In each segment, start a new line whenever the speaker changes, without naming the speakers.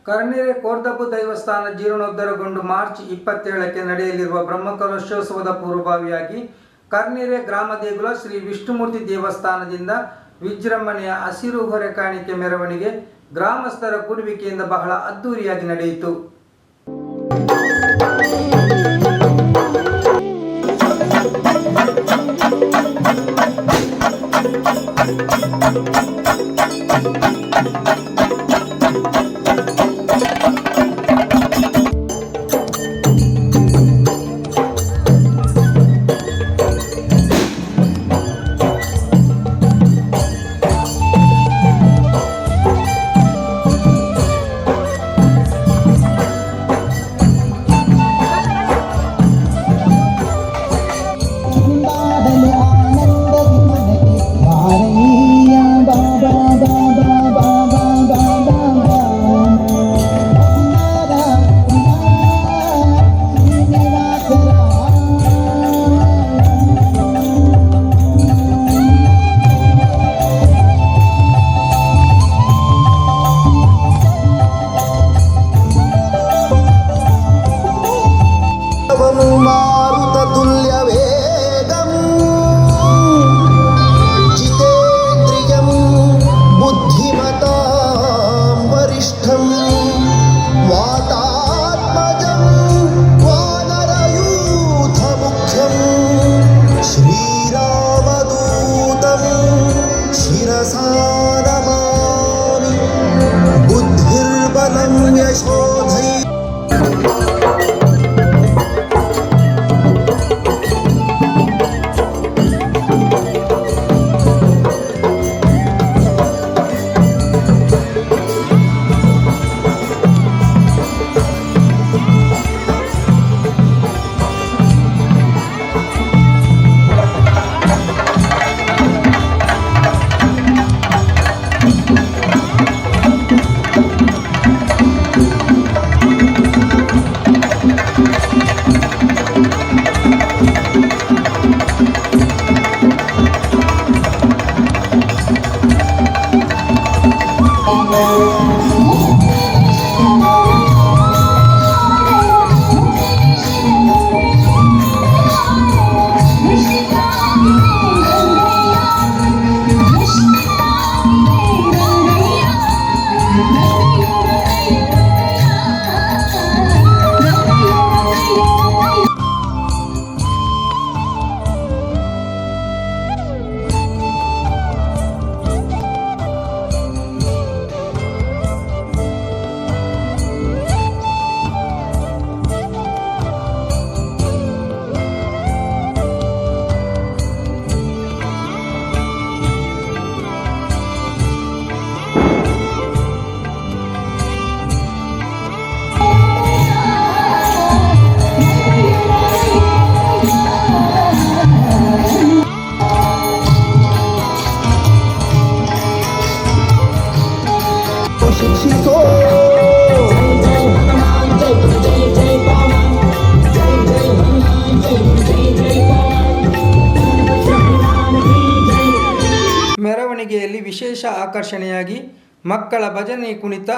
ಕರ್ನೆರೆ Kordabbu ದೈವಸ್ಥಾನ ಜೀರ್ಣೋದ್ಧಾರಗೊಂಡು March 27ಕ್ಕೆ ನಡೆಯಲಿರುವ ಬ್ರಹ್ಮಕಲಶೋತ್ಸವದ ಪೂರ್ವಭಾವಿಯಾಗಿ ಕರ್ನೆರೆ ಗ್ರಾಮ ದೇಗುಲ ಶ್ರೀ ವಿಷ್ಣುಮೂರ್ತಿ ದೇವಸ್ಥಾನದಿಂದ ವಿಜೃಂಭಣೆಯ ಹಸಿರು ಹೊರೆ ಕಾಣಿಕೆ ಮೆರವಣಿಗೆ ಗ್ರಾಮಸ್ಥರ ಕೂಡುವಿಕೆಯಿಂದ ಬಹಳ ಅದ್ದೂರಿಯಾಗಿ ನಡೆಯಿತು. ಮೆರವಣಿಗೆಯಲ್ಲಿ ವಿಶೇಷ ಆಕರ್ಷಣೆಯಾಗಿ ಮಕ್ಕಳ ಭಜನೆ ಕುಣಿತ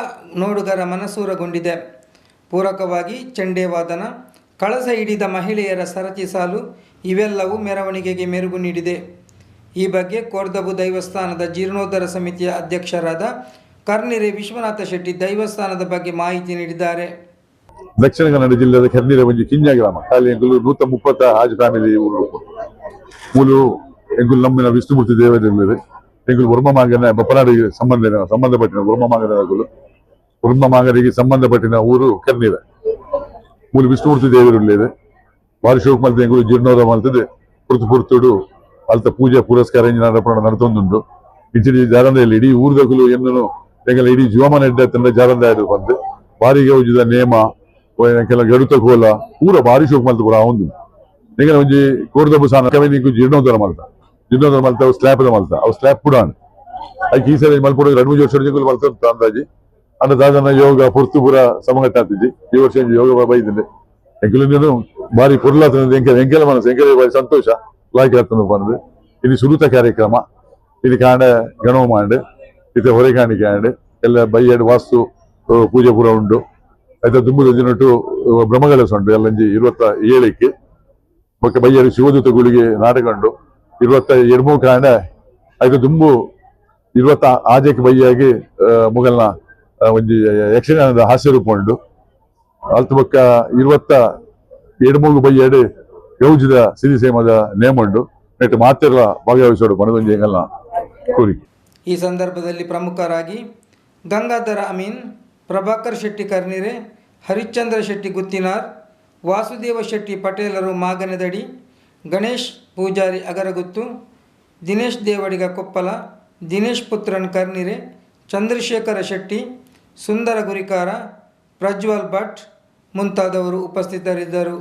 ನೋಡುಗರ ಮನಸೂರಗೊಂಡಿದೆ. ಪೂರಕವಾಗಿ ಚೆಂಡೆ ವಾದನ, ಕಳಸ ಹಿಡಿದ ಮಹಿಳೆಯರ ಸರತಿ ಸಾಲು ಇವೆಲ್ಲವೂ ಮೆರವಣಿಗೆಗೆ ಮೆರುಗು ನೀಡಿದೆ. ಈ ಬಗ್ಗೆ ಕೋರ್ದಬ್ಬು ದೈವಸ್ಥಾನದ ಜೀರ್ಣೋದ್ಧಾರ ಸಮಿತಿಯ ಅಧ್ಯಕ್ಷರಾದ ಕರ್ನೆರೆ ವಿಶ್ವನಾಥ ಶೆಟ್ಟಿ ದೈವಸ್ಥಾನದ ಬಗ್ಗೆ ಮಾಹಿತಿ ನೀಡಿದ್ದಾರೆ.
ದಕ್ಷಿಣ ಕನ್ನಡ ಜಿಲ್ಲೆಯ ಕರ್ನೆರೆ ಒಂಜಿ ಕಿಂಜ ಗ್ರಾಮ ಖಾಲಿ ಎಂಗುಲು 130 ಆಜ್ ಫ್ಯಾಮಿಲಿ ಮೂಲು ಎಂಗುಲು ನಮ್ಮಿನ ವಿಷ್ಣುಮೂರ್ತಿ ದೇವತೆಗಳು ಎಂಗುಲು ಉರ್ಮಮಾಗನ ಬಪ್ಪನಾಡಿಗೆ ಸಂಬಂಧಪಟ್ಟಿನ ಉರ್ಮಮಾಗನಗಳು ಉರ್ಮಮಾಗರಿಗೆ ಸಂಬಂಧಪಟ್ಟಿನ ಊರು ಕರ್ನೆರೆ ಮೂಲು ವಿಷ್ಣುಮೂರ್ತಿ ದೇವರುಳ್ಳೇದೆ ವಾರ್ಷಿಕ ಮಲ್ತ ಎಂಗುಲು ಜೀರ್ಣೋದ್ಧಾರ ಮಲ್ತದೆ ಪುರ್ತುಡು ಅಲ್ತ ಪೂಜೆ ಪುರಸ್ಕಾರ ನಡತೊಂದುಂಡು ಇಚ್ಚಿನ ಜಾರಂದಲ್ಲಿ ಇಡೀ ಊರ್ದಗಳು ಎನ್ನು ಎಂಗಲ ಇಡೀ ಜೀವಮಾನ ಎಡ್ಡ ತಂಡ ಜಾರಂದ ಬಂದು ಬಾರಿಗೆ ಉಜ್ಜಿದ ನೇಮ ಕೆಲ ಗಡುತ ಕೋಲ ಪೂರ ಬಾರಿ ಶೋಕ್ ಮಲ್ತ ಪೂರ ಒಂದು ಎಂಗಲ ಒಂಜಿ ಕೋರ್ದಬ್ಬು ಸಾನ ಕವಿನಿಗೂ ಜೀರ್ಣೋದ್ಧಾರ ಮಲ್ತ ಅವು ಸ್ಲ್ಯಾಪ್ ಮಲ್ತ ಅವು ಸ್ಲ್ಯಾಪ್ ಕೂಡ ಅದಕ್ಕೆ ಈ ಸಲ ಮಲ್ಪುಡ 2-3 ವರ್ಷ ಮಲ್ತ ಅಂದಾಜಿ ಅಂದ ದಾದನ ಯೋಗ ಪುರ್ತು ಪೂರ ಸಮಘಟ್ಟ ಆಗ್ತಿದ್ದಿ ಈ ವರ್ಷ ಯೋಗ ಬೈದಿದೆ ಎಂಕಲು ಬಾರಿ ಪುರ್ಲಾತ ಎಂಕೆಲ ಮನಸ್ಸು ಎಂಕೆಲ ಬಾರಿ ಸಂತೋಷ ಲಾಯ್ಕೆ ಆಗ್ತದೆ ಬಂದು ಇಲ್ಲಿ ಸುರುತ ಕಾರ್ಯಕ್ರಮ ಇಲ್ಲಿ ಕಾಂಡ ಗಣವ ಮಾಂಡ್ ಇತ್ತೆ ಹೊರೆ ಕಾಣಿಕೆ ಆಂಡ್ ಎಲ್ಲ ಬೈಯಡ್ ವಾಸ್ತು ಪೂಜೆ ಪೂರ ಉಂಡು ಐತ ದುಂಬುದ ದಿನಟು ಬ್ರಹ್ಮಕಲಸ ಉಂಡು ಎಲ್ಲಂಜಿ 27ಕ್ಕೆ ಬೊಕ್ಕ ಬಯ್ಯರು ಶಿವದೂತ ಗುಳಿಗೆ ನಾಟಕ ಉಂಡು 27 ಕಾಂಡ ಐತ ದುಂಬು 26 ಬಯ್ಯಾಗಿ ಮುಗಲ್ನ ಒಂಜಿ ಯಕ್ಷಗಾನದ ಹಾಸ್ಯ ರೂಪ ಉಂಡು ಅಲ್ತು ಬೊಕ್ಕ 27 ಬಯ್ಯಾಡು ಗೌಜಿದ ಸಿರಿ ಸೇಮದ ನೇಮ ಉಂಡು ನೆಟ್ಟು ಮಾತೆರ್ಲ ಭಾಗವಹಿಸೋಡು ಪಣದೊಂಜಿ ಎಂಗಲ್ನ ಕೋರಿಕೆ.
ಈ ಸಂದರ್ಭದಲ್ಲಿ ಪ್ರಮುಖರಾಗಿ ಗಂಗಾಧರ ಅಮೀನ್, ಪ್ರಭಾಕರ್ ಶೆಟ್ಟಿ ಕರ್ನಿರೆ, ಹರಿಶ್ಚಂದ್ರ ಶೆಟ್ಟಿ ಗುತ್ತಿನಾರ್, ವಾಸುದೇವ ಶೆಟ್ಟಿ ಪಟೇಲರು ಮಾಗನದಡಿ, ಗಣೇಶ್ ಪೂಜಾರಿ ಅಗರಗುತ್ತು, ದಿನೇಶ್ ದೇವಡಿಗ ಕೊಪ್ಪಲ, ದಿನೇಶ್ ಪುತ್ರನ್ ಕರ್ನಿರೆ, ಚಂದ್ರಶೇಖರ ಶೆಟ್ಟಿ, ಸುಂದರ ಗುರಿಕಾರ, ಪ್ರಜ್ವಲ್ ಭಟ್ ಮುಂತಾದವರು ಉಪಸ್ಥಿತರಿದ್ದರು.